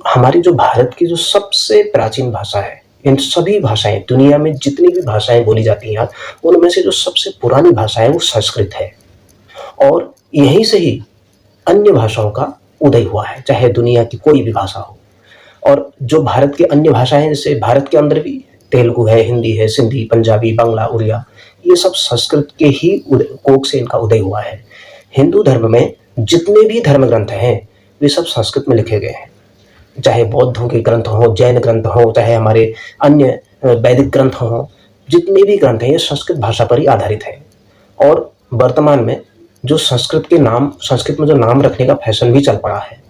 हमारी जो भारत की जो सबसे प्राचीन भाषा है, इन सभी भाषाएँ दुनिया में जितनी भी भाषाएँ बोली जाती हैं, उनमें से जो सबसे पुरानी भाषा है वो संस्कृत है। और यहीं से ही अन्य भाषाओं का उदय हुआ है, चाहे दुनिया की कोई भी भाषा हो। और जो भारत की अन्य भाषाएँ हैं, जैसे भारत के अंदर भी तेलुगु है, हिंदी है, सिंधी, पंजाबी, बांग्ला, उड़िया, ये सब संस्कृत के ही कोख से इनका उदय हुआ है। हिंदू धर्म में जितने भी धर्म ग्रंथ हैं, वे सब संस्कृत में लिखे गए हैं। चाहे बौद्धों के ग्रंथ हों, जैन ग्रंथ हों, चाहे हमारे अन्य वैदिक ग्रंथ हों, जितने भी ग्रंथ हैं, ये संस्कृत भाषा पर ही आधारित हैं। और वर्तमान में जो संस्कृत में जो नाम रखने का फैशन भी चल पड़ा है।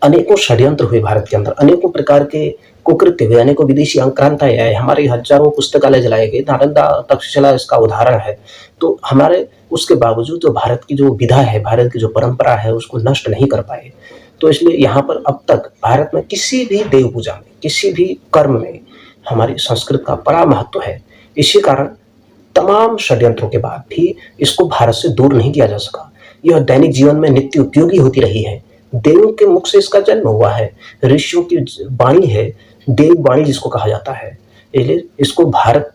अनेकों षड्यंत्र हुए भारत के अंदर, अनेकों प्रकार के कुकृत्य हुए, अनेकों विदेशी आक्रांताएँ आए, हमारे हजारों पुस्तकालय जलाए गए, नालंदा तक्षशिला इसका उदाहरण है। तो हमारे उसके बावजूद जो भारत की जो विधा है, भारत की जो परंपरा है, उसको नष्ट नहीं कर पाए। तो इसलिए यहाँ पर अब तक भारत में किसी भी देव पूजा में, किसी भी कर्म में हमारी संस्कृत का बड़ा महत्व है। इसी कारण तमाम षड्यंत्रों के बाद भी इसको भारत से दूर नहीं किया जा सका। यह दैनिक जीवन में नित्य उपयोगी होती रही है। देवों के मुख से इसका जन्म हुआ है, ऋषियों की वाणी है, देव वाणी जिसको कहा जाता है। इसलिए इसको भारत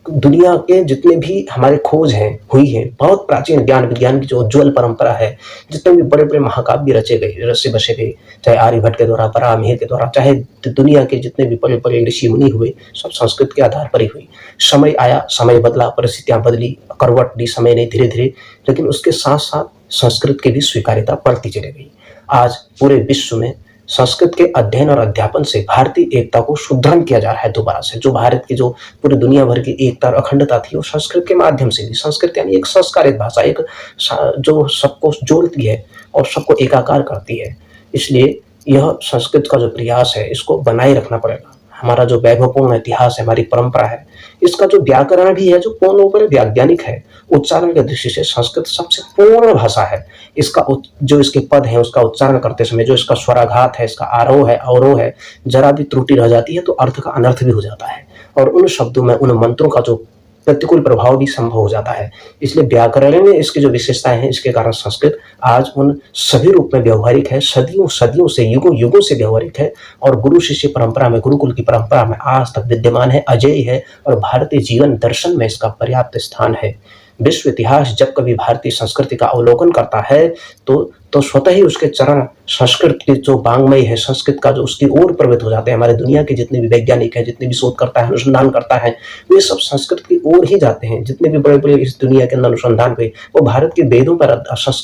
दुनिया के जितने भी हमारे खोज हैं हुई है, बहुत प्राचीन ज्ञान विज्ञान की जो उज्ज्वल परंपरा है, जितने भी बड़े बड़े महाकाव्य रचे बसे गए, चाहे आर्यभट्ट के द्वारा, वराहमिहिर के द्वारा, चाहे दुनिया के जितने भी बड़े बड़े ऋषि मुनि हुए, सब संस्कृत के आधार पर ही हुई। समय आया, समय बदला, परिस्थितियां बदली, करवट ली समय ने धीरे धीरे, लेकिन उसके साथ साथ संस्कृत की भी स्वीकार्यता बढ़ती चली गई। आज पूरे विश्व में संस्कृत के अध्ययन और अध्यापन से भारतीय एकता को सुदृढ़ किया जा रहा है दोबारा से। जो भारत की जो पूरी दुनिया भर की एकता और अखंडता थी, वो संस्कृत के माध्यम से भी, संस्कृत यानी एक संस्कारित भाषा, एक जो सबको जोड़ती है और सबको एकाकार करती है। इसलिए यह संस्कृत का जो प्रयास है, इसको बनाए रखना पड़ेगा। हमारा जो वैभवपूर्ण इतिहास है, हमारी परंपरा है, इसका जो व्याकरण भी है, जो पूर्ण रूप में वैज्ञानिक है, उच्चारण की दृष्टि से संस्कृत सबसे पूर्ण भाषा है। इसका जो इसके पद है, उसका उच्चारण करते समय जो इसका स्वराघात है, इसका आरोह है, अवरोह है, जरा भी त्रुटि रह जाती है तो अर्थ का अनर्थ भी हो जाता है, और उन शब्दों में, उन मंत्रों का जो प्रतिकूल प्रभाव भी संभव हो जाता है। इसलिए व्याकरण में इसकी जो विशेषताएं हैं, इसके कारण संस्कृत आज उन सभी रूप में व्यवहारिक है, सदियों सदियों से, युगों युगों से व्यवहारिक है, और गुरु शिष्य परंपरा में, गुरुकुल की परंपरा में आज तक विद्यमान है, अजेय है, और भारतीय जीवन दर्शन में इसका पर्याप्त स्थान है। विश्व इतिहास जब कभी भारतीय संस्कृति का अवलोकन करता है तो स्वतः ही उसके चरण संस्कृत की जो वांग्मय है, संस्कृत का जो उसकी ओर प्रवृत्त हो जाते हैं। हमारे दुनिया के जितने भी वैज्ञानिक हैं, जितने भी शोधकर्ता है, अनुसंधान करता है, वे सब संस्कृत की ओर ही जाते हैं। जितने भी बड़े बड़े इस दुनिया के अंदर अनुसंधान हुए, वो भारत के वेदों पर,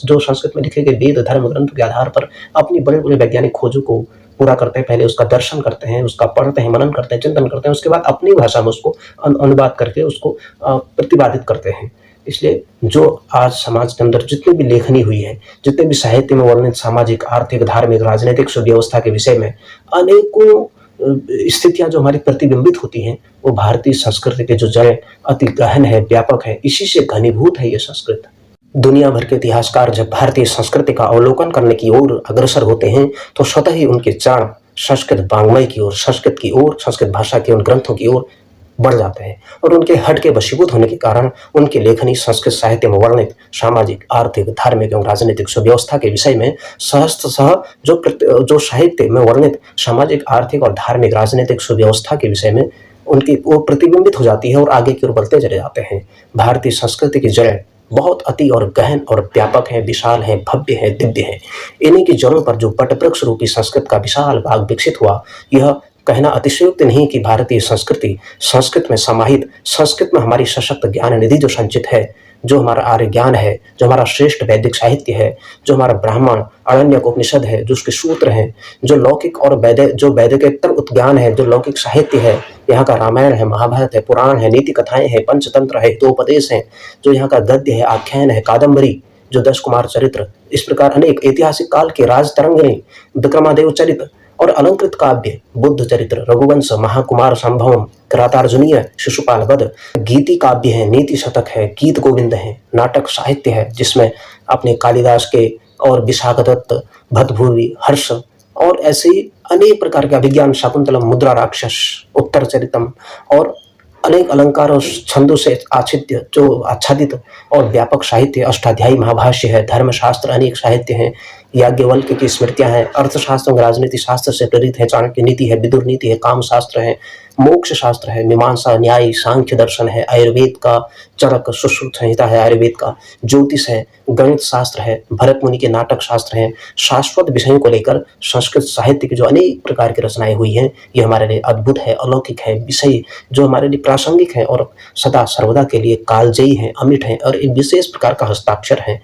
जो संस्कृत में लिखे गए वेद धर्म ग्रंथों के आधार पर अपनी बड़े बड़े वैज्ञानिक खोजों को पूरा करते हैं। पहले उसका दर्शन करते हैं, उसका पढ़ते हैं, मनन करते हैं, चिंतन करते हैं, उसके बाद अपनी भाषा में उसको अनुवाद करके उसको प्रतिपादित करते हैं। इसलिए जो आज समाज के अंदर जितनी भी लेखनी हुई है, जितने भी साहित्य में वर्णित सामाजिक, आर्थिक, धार्मिक, राजनीतिक सुव्यवस्था के विषय में अनेकों स्थितियां जो हमारी प्रतिबिंबित होती हैं, वो भारतीय संस्कृति के जो जड़ अति गहन है, व्यापक है, इसी से घनीभूत है ये संस्कृत। दुनिया भर के इतिहासकार जब भारतीय संस्कृति का अवलोकन करने की ओर अग्रसर होते हैं, तो स्वतः ही उनके चरण संस्कृत वाङ्मय की ओर, संस्कृत की ओर, संस्कृत भाषा के उन ग्रंथों की ओर बढ़ जाते हैं, और उनके हट के वशीभूत होने के कारण उनकी लेखनी संस्कृत साहित्य में वर्णित सामाजिक, आर्थिक, धार्मिक एवं राजनीतिक सुव्यवस्था के विषय में सहस्त्रशः जो साहित्य में वर्णित सामाजिक, आर्थिक और धार्मिक, राजनीतिक सुव्यवस्था के विषय में उनकी वो प्रतिबिंबित हो जाती है और आगे की ओर बढ़ते चले जाते हैं। भारतीय संस्कृति की जड़ें बहुत अति और गहन और व्यापक है, विशाल है, भव्य है, दिव्य है। इन्हीं की जड़ों पर जो वटवृक्ष रूपी संस्कृत का विशाल बाग विकसित हुआ, यह कहना अतिशयोक्ति नहीं कि भारतीय संस्कृति, संस्कृत में समाहित, संस्कृत में हमारी सशक्त ज्ञान निधि जो संचित है, जो हमारा आर्य ज्ञान है, जो हमारा श्रेष्ठ वैदिक साहित्य है, जो हमारा ब्राह्मण आरण्यक उपनिषद है, जो उसके सूत्र हैं, जो लौकिक और वैदिकेतर ज्ञान है, जो लौकिक साहित्य है, यहाँ का रामायण है, महाभारत है, पुराण है, नीति कथाएं हैं, पंचतंत्र है, हितोपदेश है, जो यहाँ का गद्य है, आख्यान है, कादम्बरी, जो 10 कुमार चरित्र, इस प्रकार अनेक ऐतिहासिक काल के राजतरंगिणी, विक्रमादेव चरित्र और अलंकृत काव्य, बुद्ध चरित्र, रघुवंश, महाकुमार संभवम, किरातार्जुनीय, शिशुपाल वध, गीति काव्य है, नीति शतक है, गीत गोविंद है, नाटक साहित्य है, जिसमें अपने कालिदास के और विशाखदत्त, भतभुवी, हर्ष और ऐसे ही अनेक प्रकार के अभिज्ञान, शाकुंतलम, मुद्रा राक्षस, उत्तर चरितम और अनेक अलंकार और छंदों से आच्छादित जो आच्छादित और व्यापक साहित्य, अष्टाध्यायी महाभाष्य है, धर्मशास्त्र अनेक साहित्य हैं, याज्ञवल्क्य की स्मृतियाँ हैं, अर्थशास्त्र और राजनीति शास्त्र से प्रेरित है, चाणक्य नीति है, विदुर नीति है, काम शास्त्र है, मोक्ष शास्त्र है, मीमांसा न्याय सांख्य दर्शन है, आयुर्वेद का चरक सुश्रुत संहिता है, आयुर्वेद का ज्योतिष है, गणित शास्त्र है, भरत मुनि के नाटक शास्त्र हैं। शाश्वत विषयों को लेकर संस्कृत साहित्य की जो अनेक प्रकार की रचनाएं हुई हैं, ये हमारे लिए अद्भुत है, अलौकिक है, विषय जो हमारे लिए प्रासंगिक है और सदा सर्वदा के लिए कालजयी हैं, अमिट हैं और एक विशेष प्रकार का हस्ताक्षर है।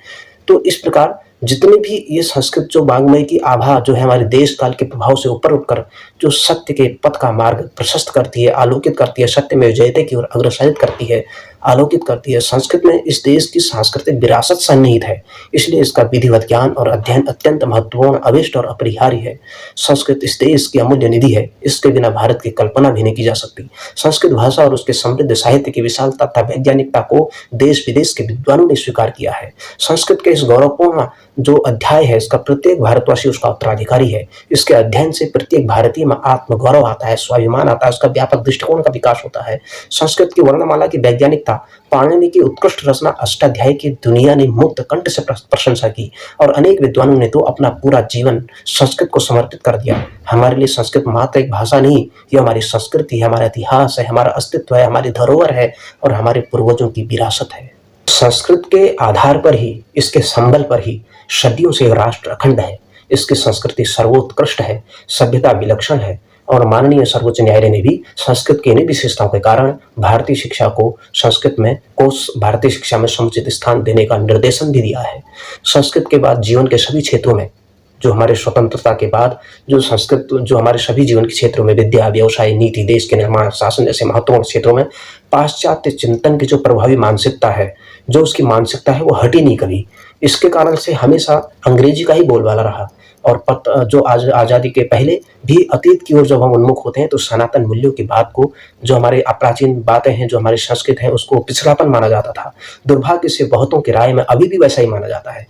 तो इस प्रकार जितने भी ये संस्कृत जो वाङ्मय की आभा जो है हमारे देश काल के प्रभाव से ऊपर उठकर जो सत्य के पथ का मार्ग प्रशस्त करती है, आलोकित करती है, सत्य में जयते की ओर अग्रसरित करती है, आलोकित करती है। संस्कृत में इस देश की सांस्कृतिक विरासत सन्निहित है, इसलिए इसका विधिवत ज्ञान और अध्ययन अत्यंत महत्वपूर्ण, अभिष्ट और अपरिहार्य है। संस्कृत इस देश की अमूल्य निधि है, इसके बिना भारत की कल्पना भी नहीं की जा सकती। संस्कृत भाषा और उसके समृद्ध साहित्य की विशालता तथा वैज्ञानिकता को देश विदेश के विद्वानों ने स्वीकार किया है। संस्कृत के इस गौरवपूर्ण जो अध्याय है, इसका प्रत्येक भारतवासी उसका उत्तराधिकारी है। इसके अध्ययन से प्रत्येक भारतीय में आत्मगौरव आता है, स्वाभिमान आता है, उसका व्यापक दृष्टिकोण का विकास होता है। संस्कृत की वर्णमाला की वैज्ञानिकता, पाणिनि की उत्कृष्ट रचना अष्टाध्यायी की दुनिया ने मुक्त कंठ से प्रशंसा की और अनेक विद्वानों ने तो अपना पूरा जीवन संस्कृत को समर्पित कर दिया। हमारे लिए संस्कृत मात्र एक भाषा नहीं, यह हमारी संस्कृति है, हमारा इतिहास है, हमारा अस्तित्व है, हमारी धरोहर है और हमारे पूर्वजों की विरासत है। संस्कृत के आधार पर ही, इसके संबल पर ही सदियों से राष्ट्र अखंड है। इसकी संस्कृति सर्वोत्कृष्ट है, सभ्यता विलक्षण है और माननीय सर्वोच्च न्यायालय ने भी संस्कृत की इन्हीं विशेषताओं के कारण भारतीय शिक्षा में समुचित स्थान देने का निर्देशन भी दिया है। संस्कृत के बाद जीवन के सभी क्षेत्रों में, जो हमारे स्वतंत्रता के बाद जो हमारे सभी जीवन के क्षेत्रों में, विद्या, व्यवसाय, नीति, देश के निर्माण, शासन जैसे महत्वपूर्ण क्षेत्रों में पाश्चात्य चिंतन की जो प्रभावी मानसिकता है, जो उसकी मानसिकता है, वो हटी नहीं कभी। इसके कारण से हमेशा अंग्रेजी का ही बोलबाला रहा और जो आज़ादी के पहले भी अतीत की ओर जब हम उन्मुख होते हैं तो सनातन मूल्यों की बात को, जो हमारे अप्राचीन बातें हैं, जो हमारी संस्कृत है, उसको पिछड़ापन माना जाता था। दुर्भाग्य से बहुतों की राय में अभी भी वैसा ही माना जाता है।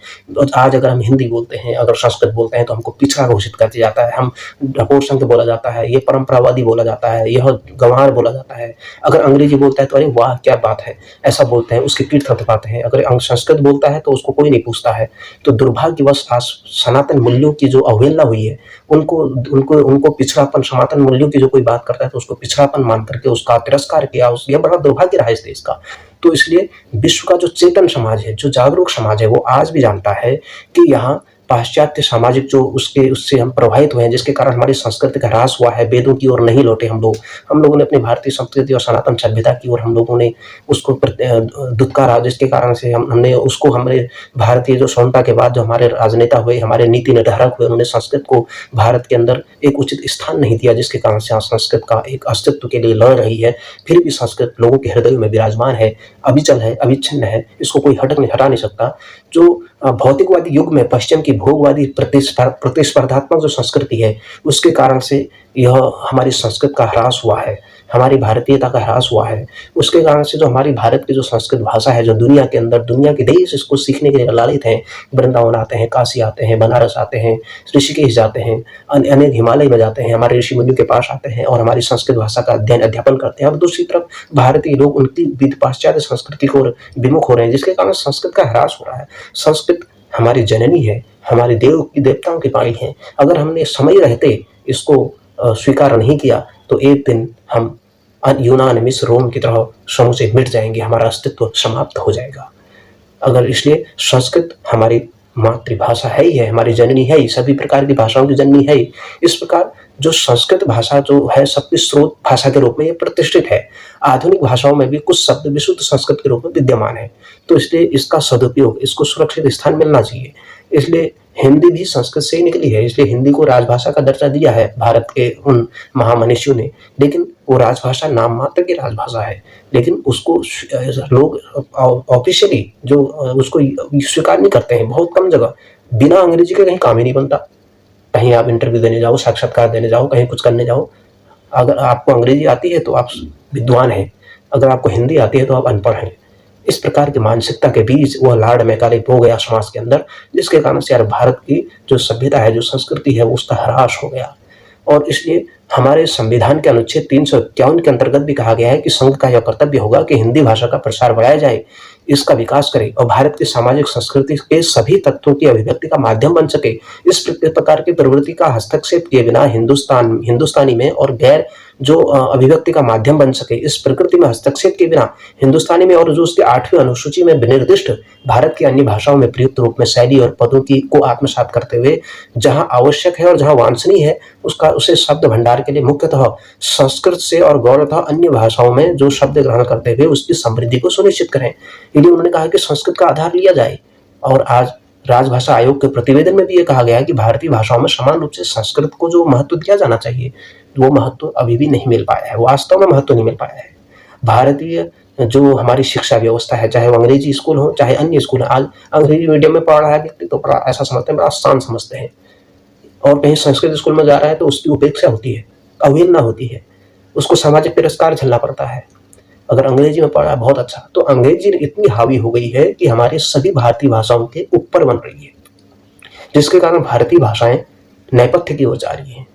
आज अगर हम हिंदी बोलते हैं, अगर संस्कृत बोलते हैं तो हमको पिछड़ा घोषित कर दिया जाता है, हम ढकोर संघ बोला जाता है, ये परंपरावादी बोला जाता है, यह गंवार बोला जाता है। अगर अंग्रेजी बोलता है तो अरे वाह क्या बात है, ऐसा बोलते हैं, उसकी पीठ थपथपाते हैं। अगर संस्कृत बोलता है तो उसको कोई नहीं पूछता है। तो दुर्भाग्यवश आज सनातन मूल्यों की जो अवहेलना हुई है, उनको पिछड़ापन, सनातन मूल्यों की जो कोई बात करता है तो उसको पिछड़ापन मान करके उसका तिरस्कार किया, यह बड़ा दुर्भाग्य रहा इस देश का। तो इसलिए विश्व का जो चेतन समाज है, जो जागरूक समाज है, वो आज भी जानता है कि यहाँ पाश्चात्य सामाजिक जो उससे हम प्रभावित हुए हैं, जिसके कारण हमारी संस्कृति का ह्रास हुआ है, वेदों की ओर नहीं लौटे हम लोगों ने अपनी भारतीय संस्कृति और सनातन सभ्यता की ओर हम लोगों ने उसको दुत्कारा, जिसके कारण से हमारे भारतीय जो स्वतंत्रता के बाद जो हमारे राजनेता हुए, हमारे नीति निर्धारक हुए, उन्होंने संस्कृत को भारत के अंदर एक उचित स्थान नहीं दिया, जिसके कारण से संस्कृत का एक अस्तित्व के लिए लड़ रही है। फिर भी संस्कृत लोगों के हृदय में विराजमान है, अविचल है, अविच्छिन्न है, इसको कोई हटा नहीं सकता। जो भौतिकवादी युग में पश्चिम की भोगवादी प्रतिस्पर्धात्मक जो संस्कृति है, उसके कारण से यह हमारी संस्कृत का ह्रास हुआ है, हमारी भारतीयता का ह्रास हुआ है। उसके कारण से जो हमारी भारत की जो संस्कृत भाषा है, जो दुनिया के अंदर, दुनिया के देश इसको सीखने के लिए लालित हैं, वृंदावन आते हैं, काशी आते हैं, बनारस आते हैं, ऋषिकेश जाते हैं, अनेक हिमालय में जाते हैं, हमारे ऋषि मुनियों के पास आते हैं और हमारी संस्कृत भाषा का अध्यापन करते हैं। अब दूसरी तरफ भारतीय लोग उनकी पाश्चात्य संस्कृति को विमुख हो रहे हैं, जिसके कारण संस्कृत का ह्रास हो रहा है। संस्कृत हमारी जननी है, हमारे देवताओं की वाणी है। अगर हमने समय रहते इसको स्वीकार नहीं किया तो एक दिन हम यूनान, मिस्र, रोम की तरह समूचे मिट जाएंगे, हमारा अस्तित्व समाप्त हो जाएगा। अगर इसलिए संस्कृत हमारी मातृभाषा है ही है, हमारी जननी है ही, सभी प्रकार की भाषाओं की जननी है ही। इस प्रकार जो संस्कृत भाषा जो है सबकी स्रोत भाषा के रूप में ये प्रतिष्ठित है। आधुनिक भाषाओं में भी कुछ शब्द विशुद्ध संस्कृत के रूप में विद्यमान है, तो इसलिए इसका सदुपयोग, इसको सुरक्षित स्थान मिलना चाहिए। इसलिए हिंदी भी संस्कृत से ही निकली है, इसलिए हिंदी को राजभाषा का दर्जा दिया है भारत के उन महामनीषियों ने। लेकिन वो राजभाषा नाम मात्र की राजभाषा है, लेकिन उसको लोग ऑफिशियली जो उसको स्वीकार नहीं करते हैं। बहुत कम जगह बिना अंग्रेजी के कहीं काम ही नहीं बनता। कहीं आप इंटरव्यू देने जाओ, साक्षात्कार देने जाओ, कहीं कुछ करने जाओ, अगर आपको अंग्रेजी आती है तो आप विद्वान हैं, अगर आपको हिंदी आती है तो आप अनपढ़ हैं। इस प्रकार की मानसिकता के बीच वह लाड़ मैकाले हो गया समाज के अंदर, जिसके कारण से यार भारत की जो सभ्यता है, जो संस्कृति है, उसका ह्रास हो गया। और इसलिए हमारे संविधान के अनुच्छेद 351 के अंतर्गत भी कहा गया है कि संघ का यह कर्तव्य होगा कि हिंदी भाषा का प्रसार बढ़ाया जाए। इसका विकास करे और भारत की सामाजिक संस्कृति के सभी तत्वों की अभिव्यक्ति का माध्यम बन सके। इस प्रकार की प्रवृत्ति का हस्तक्षेप किए बिना हिंदुस्तानी में और गैर जो अभिव्यक्ति का माध्यम बन सके, इस प्रकृति में हस्तक्षेप किए बिना हिंदुस्तानी में और जो उसके 8वीं अनुसूची में विनिर्दिष्ट भारत की अन्य भाषाओं में प्रयुक्त रूप में शैली और पदों की को आत्मसात करते हुए जहां आवश्यक है और जहां वांछनीय है उसे शब्द भंडार के लिए मुख्यतः संस्कृत से और गौरतः अन्य भाषाओं में जो शब्द ग्रहण करते हुए उसकी समृद्धि को सुनिश्चित करें। इसलिए उन्होंने कहा कि संस्कृत का आधार लिया जाए। और आज राजभाषा आयोग के प्रतिवेदन में भी ये कहा गया है कि भारतीय भाषाओं में समान रूप से संस्कृत को जो महत्व दिया जाना चाहिए वो महत्व अभी भी नहीं मिल पाया है, वास्तव में महत्व नहीं मिल पाया है। भारतीय जो हमारी शिक्षा व्यवस्था है, चाहे वो अंग्रेजी स्कूल हो चाहे अन्य स्कूल हो, आज अंग्रेजी मीडियम में पढ़ रहा है व्यक्ति तो बड़ा ऐसा समझते हैं, बड़ा आसान समझते हैं, और कहीं संस्कृत स्कूल में जा रहा है तो उसकी उपेक्षा होती है, अवहेलना होती है, उसको सामाजिक तिरस्कार झेलना पड़ता है। अगर अंग्रेजी में पढ़ा है बहुत अच्छा, तो अंग्रेजी इतनी हावी हो गई है कि हमारी सभी भारतीय भाषाओं के ऊपर बन रही है, जिसके कारण भारतीय भाषाएं नैपथ्य की ओर जा रही हैं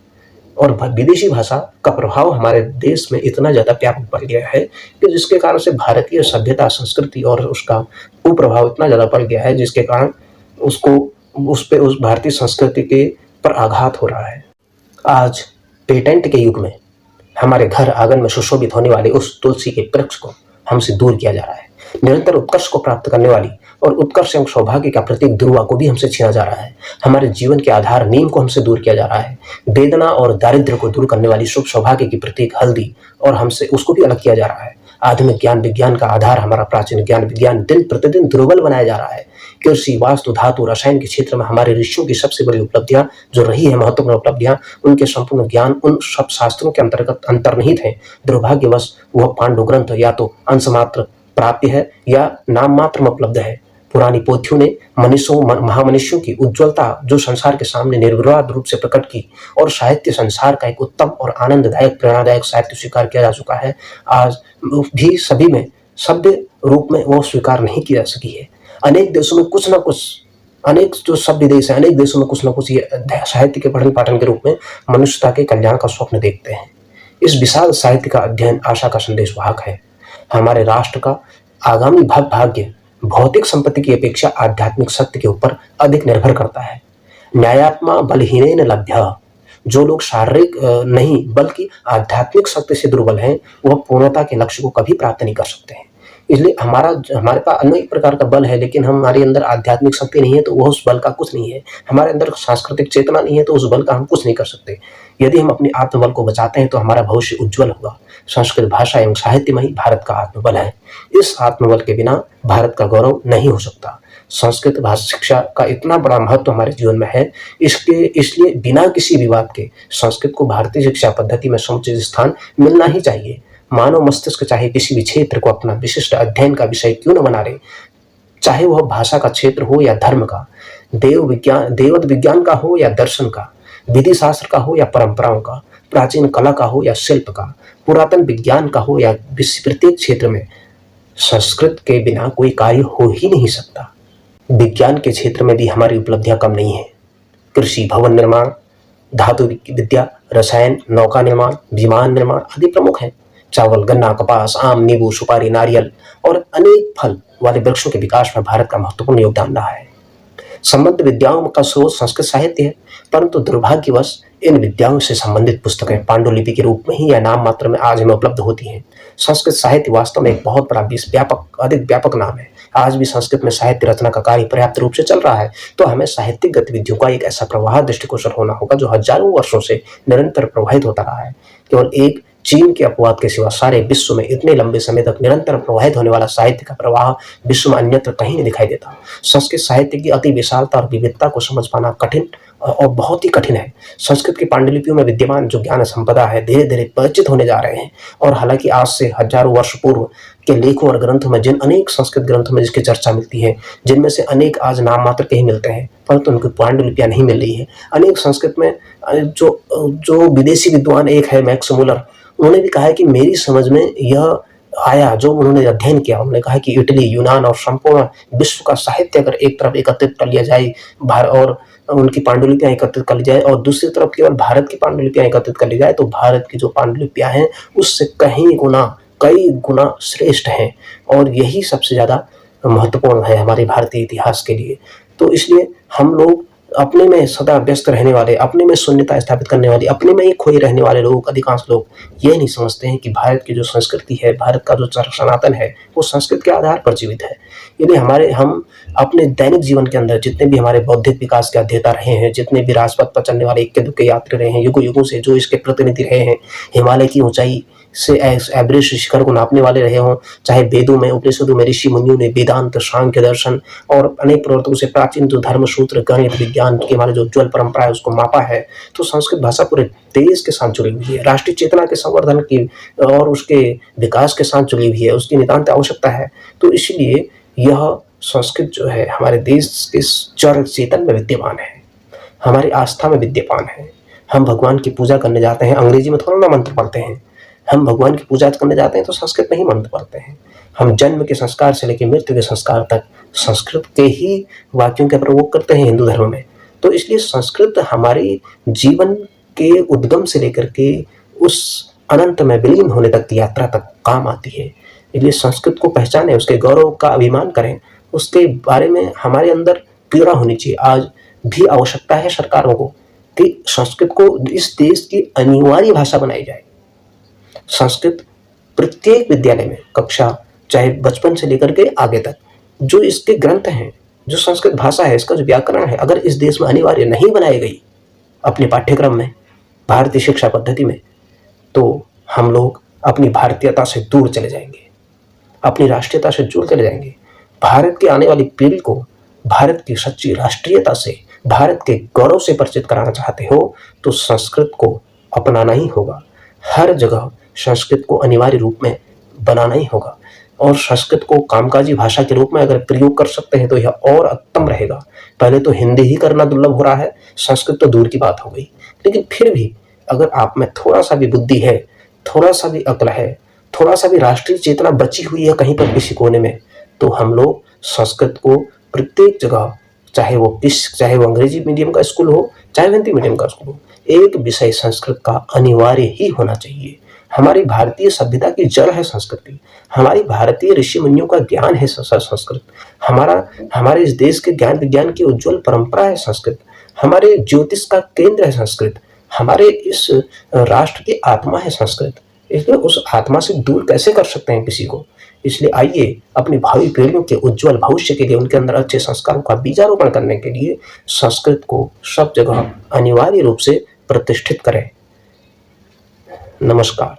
और विदेशी भाषा का प्रभाव हमारे देश में इतना ज्यादा व्यापक बढ़ गया है कि जिसके कारण से भारतीय सभ्यता, संस्कृति और उसका कुप्रभाव इतना ज्यादा बढ़ गया है जिसके कारण उस भारतीय संस्कृति के पर आघात हो रहा है। आज पेटेंट के युग में हमारे घर आंगन में सुशोभित होने वाले उस तुलसी के वृक्ष को हमसे दूर किया जा रहा है। निरंतर उत्कर्ष को प्राप्त करने वाली और उत्कर्ष एवं सौभाग्य का प्रतीक ध्रुवा को भी हमसे छीना जा रहा है। हमारे जीवन के आधार नीम को हमसे दूर किया जा रहा है। वेदना और दारिद्र्य को दूर करने वाली शुभ सौभाग्य की प्रतीक हल्दी और हमसे उसको भी अलग किया जा रहा है। आधुनिक ज्ञान विज्ञान का आधार हमारा प्राचीन ज्ञान विज्ञान दिन प्रतिदिन दुर्बल बनाया जा रहा है। कृषि, वास्तु, धातु, रसायन के क्षेत्र में हमारे ऋषियों की सबसे बड़ी उपलब्धियां जो रही है, महत्वपूर्ण उपलब्धियां, उनके संपूर्ण ज्ञान उन सब शास्त्रों के अंतर्गत अंतर्निहित है। दुर्भाग्यवश वह पांडु ग्रंथ या तो अंश मात्र प्राप्य है या नाम मात्र में उपलब्ध है। पुरानी पोथियों ने महामनुष्यों की उज्ज्वलता जो संसार के सामने निर्विवाद रूप से प्रकट की और साहित्य संसार का एक उत्तम और आनंददायक प्रेरणादायक साहित्य स्वीकार किया जा चुका है, आज भी सभी में सभ्य रूप में वो स्वीकार नहीं की जा सकी है। अनेक देशों में कुछ ना कुछ, अनेक जो सभ्य देश है, अनेक देशों में कुछ ना कुछ ये साहित्य के पठन पाठन के रूप में मनुष्यता के कल्याण का स्वप्न देखते हैं। इस विशाल साहित्य का अध्ययन आशा का संदेश वाहक है। हमारे राष्ट्र का आगामी भाग्य भौतिक संपत्ति की अपेक्षा आध्यात्मिक सत्य के ऊपर अधिक निर्भर करता है। न्यायात्मा बलहीनेन लभ्य, जो लोग शारीरिक नहीं बल्कि आध्यात्मिक शक्ति से दुर्बल हैं, वह पूर्णता के लक्ष्य को कभी प्राप्त नहीं कर सकते हैं। इसलिए हमारे पास अनेक प्रकार का बल है, लेकिन हमारे अंदर आध्यात्मिक शक्ति नहीं है तो वह उस बल का कुछ नहीं है। हमारे अंदर सांस्कृतिक चेतना नहीं है तो उस बल का हम कुछ नहीं कर सकते। यदि हम अपने आत्मबल को बचाते हैं तो हमारा भविष्य उज्जवल होगा। संस्कृत भाषा एवं साहित्य में ही भारत का आत्मबल है। इस आत्मबल के बिना भारत का गौरव नहीं हो सकता। संस्कृत भाषा शिक्षा का इतना बड़ा महत्व हमारे जीवन में है, इसलिए बिना किसी विवाद के संस्कृत को भारतीय शिक्षा पद्धति में समुचित स्थान मिलना ही चाहिए। मानव मस्तिष्क चाहे किसी भी क्षेत्र को अपना विशिष्ट अध्ययन का विषय क्यों न बना ले, चाहे वह भाषा का क्षेत्र हो या धर्म का, देवत विज्ञान का हो या दर्शन का, विधि शास्त्र का हो या परंपराओं का, प्राचीन कला का हो या शिल्प का, पुरातन विज्ञान का हो या प्रत्येक क्षेत्र में संस्कृत के बिना कोई कार्य हो ही नहीं सकता। विज्ञान के क्षेत्र में भी हमारी उपलब्धियां कम नहीं है। कृषि, भवन निर्माण, धातु विद्या, रसायन, नौका निर्माण, विमान निर्माण आदि प्रमुख हैं। चावल, गन्ना, कपास, आम, नींबू, सुपारी, नारियल और अनेक फल वाले वृक्षों के विकास में भारत का महत्वपूर्ण योगदान रहा है। संबंध विद्याओं का स्रोत संस्कृत साहित्य है, परंतु दुर्भाग्यवश इन विद्याओं से संबंधित पुस्तकें पांडुलिपि के रूप में ही या नाम मात्र में आज हमें उपलब्ध होती हैं। संस्कृत साहित्य वास्तव में एक बहुत बड़ा अधिक व्यापक नाम है। आज भी संस्कृत में साहित्य रचना का कार्य पर्याप्त रूप से चल रहा है, तो हमें साहित्यिक गतिविधियों का एक ऐसा प्रवाह दृष्टिगोचर होना होगा जो हजारों वर्षों से निरंतर प्रवाहित होता रहा है। केवल एक चीन के अपवाद के सिवा सारे विश्व में इतने लंबे समय तक निरंतर प्रवाहित होने वाला साहित्य का प्रवाह विश्व में अन्यत्र कहीं नहीं दिखाई देता। संस्कृत साहित्य की अति विशालता और विविधता को समझ पाना कठिन और बहुत ही कठिन है। संस्कृत की पांडुलिपियों में विद्यमान जो ज्ञान संपदा है धीरे धीरे परिचित होने जा रहे हैं, और हालांकि आज से हजारों वर्ष पूर्व के लेखों और ग्रंथों में जिन अनेक संस्कृत ग्रंथों में जिसकी चर्चा मिलती है, जिनमें से अनेक आज नाम मात्र के ही मिलते हैं, परंतु उनकी पांडुलिपियां नहीं मिल रही है। अनेक संस्कृत में जो विदेशी विद्वान एक है मैक्स मुलर, उन्होंने भी कहा है कि मेरी समझ में यह आया, जो उन्होंने अध्ययन किया, उन्होंने कहा कि इटली, यूनान और संपूर्ण विश्व का साहित्य अगर एक तरफ एकत्रित कर लिया जाए और उनकी पांडुलिपियां एकत्रित कर ली जाए और दूसरी तरफ केवल भारत की पांडुलिपियां एकत्रित कर ली जाए, तो भारत की जो पांडुलिपियां हैं उससे कई गुना श्रेष्ठ हैं। और यही सबसे ज्यादा महत्वपूर्ण है हमारे भारतीय इतिहास के लिए। तो इसलिए हम लोग अपने में सदा व्यस्त रहने वाले, अपने में शून्यता स्थापित करने वाले, अपने में ही खोए रहने वाले लोग, अधिकांश लोग ये नहीं समझते हैं कि भारत की जो संस्कृति है, भारत का जो सनातन है, वो संस्कृत के आधार पर जीवित है। यदि हम अपने दैनिक जीवन के अंदर जितने भी हमारे बौद्धिक विकास के अध्येता रहे हैं, जितने भी राजपथ पर चलने वाले इक्के दुक्के यात्री रहे हैं, युगों युगों से जो इसके प्रतिनिधि रहे हैं, हिमालय की ऊंचाई से एवरेस्ट शिखर को नापने वाले रहे हों, चाहे वेदों में, उपनिषदों में ऋषि मुनियों ने वेदांत, सांख्य दर्शन और अनेक प्रवर्तकों से प्राचीन जो धर्म सूत्र, गणित, विज्ञान की हमारी जो उज्ज्वल परंपरा है उसको मापा है, तो संस्कृत भाषा पूरे देश के साथ जुड़ी हुई है, राष्ट्रीय चेतना के संवर्धन की और उसके विकास के साथ जुड़ी हुई है, उसकी नितांत आवश्यकता है। तो इसलिए यह संस्कृत जो है हमारे देश के जड़ चेतन में विद्यमान है, हमारी आस्था में विद्यमान है। हम भगवान की पूजा करने जाते हैं, अंग्रेजी में थोड़ा ना मंत्र पढ़ते हैं। हम भगवान की पूजा करने जाते हैं तो संस्कृत में ही मंत्र पढ़ते हैं। हम जन्म के संस्कार से लेकर मृत्यु के संस्कार तक संस्कृत के ही वाक्यों का प्रयोग करते हैं हिंदू धर्म में। तो इसलिए संस्कृत हमारे जीवन के उद्गम से लेकर के उस अनंत में विलीन होने तक की यात्रा तक काम आती है। इसलिए संस्कृत को पहचानें, उसके गौरव का अभिमान करें, उसके बारे में हमारे अंदर पीड़ा होनी चाहिए। आज भी आवश्यकता है सरकारों को कि संस्कृत को इस देश की अनिवार्य भाषा बनाई जाए। संस्कृत प्रत्येक विद्यालय में कक्षा, चाहे बचपन से लेकर के आगे तक, जो इसके ग्रंथ हैं, जो संस्कृत भाषा है, इसका जो व्याकरण है, अगर इस देश में अनिवार्य नहीं बनाई गई अपने पाठ्यक्रम में, भारतीय शिक्षा पद्धति में, तो हम लोग अपनी भारतीयता से दूर चले जाएंगे, अपनी राष्ट्रीयता से दूर चले जाएंगे। भारत की आने वाली पीढ़ी को भारत की सच्ची राष्ट्रीयता से, भारत के गौरव से परिचित कराना चाहते हो तो संस्कृत को अपनाना ही होगा। हर जगह संस्कृत को अनिवार्य रूप में बनाना ही होगा और संस्कृत को कामकाजी भाषा के रूप में अगर प्रयोग कर सकते हैं तो यह और उत्तम रहेगा। पहले तो हिंदी ही करना दुर्लभ हो रहा है, संस्कृत तो दूर की बात हो गई, लेकिन फिर भी अगर आप में थोड़ा सा भी बुद्धि है, थोड़ा सा भी अक्ल है, थोड़ा सा भी राष्ट्रीय चेतना बची हुई है कहीं पर किसी कोने में, तो हम लोग संस्कृत को प्रत्येक जगह, चाहे वो अंग्रेजी मीडियम का स्कूल हो, चाहे हिंदी मीडियम का स्कूल हो, एक विषय संस्कृत का अनिवार्य ही होना चाहिए। हमारी भारतीय सभ्यता की जड़ है संस्कृति, हमारी भारतीय ऋषि मुनियों का ज्ञान है संस्कृत, हमारे इस देश के ज्ञान विज्ञान की उज्ज्वल परंपरा है संस्कृत, हमारे ज्योतिष का केंद्र है संस्कृत, हमारे इस राष्ट्र की आत्मा है संस्कृत। इसलिए उस आत्मा से दूर कैसे कर सकते हैं किसी को। इसलिए आइए अपनी भावी पीढ़ियों के उज्ज्वल भविष्य के लिए, उनके अंदर अच्छे संस्कारों का बीजारोपण करने के लिए संस्कृत को सब जगह अनिवार्य रूप से प्रतिष्ठित करें। नमस्कार।